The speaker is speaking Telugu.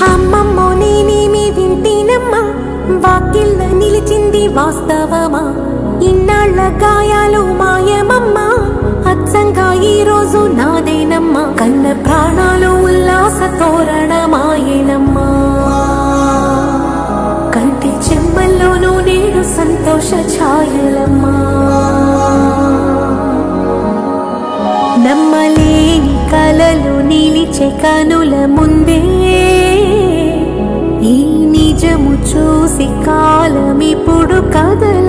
అమ్మమ్మో నేనేమి వింటేనమ్మా, వాకిళ్ళ నిలిచింది వాస్తవమా, ఇన్నాళ్ల గాయాలు మాయమమ్మా, అచ్చంగా ఈ రోజు నాదేనమ్మా, కన్న ప్రాణాలు ఉల్లాస తోరణమాయేనమ్మా, కంటి చెమ్మల్లోనూ నేడు సంతోష ఛాయలమ్మా. నమ్మలేని కలలు నిలిచే కనుల ముందే, ఈ నిజము చూసి కాలమిప్పుడు కదల